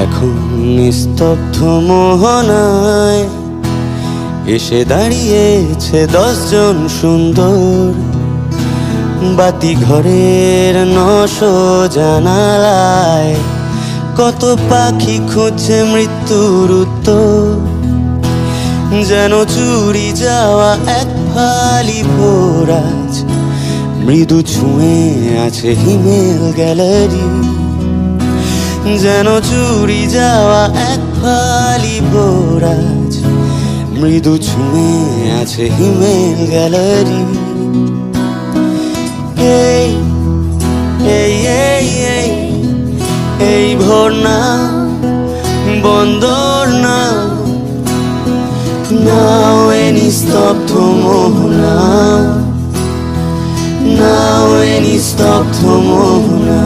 এখন নিস্তব্ধ মোহনায় এসে দাঁড়িয়েছে 10 জন সুন্দর। বাতি ঘরের নশো জানালায় কত পাখি খুঁজছে মৃত্যুর উত্তর। যেন চুরি যাওয়া এক ফালি ভোরাজ মৃদু ছুঁয়ে আছে হিমেল গ্যালারি। যেন চুরি যাওয়া এক ফালি ভোরাজ মৃদু ছুঁয়ে আছে হিমেল গ্যালারি। এই এই এই এই এই ভোর না বন্দর না, নাও এ নিস্তব্ধ মোহনা, নাও এ নিস্তব্ধ মোহনা।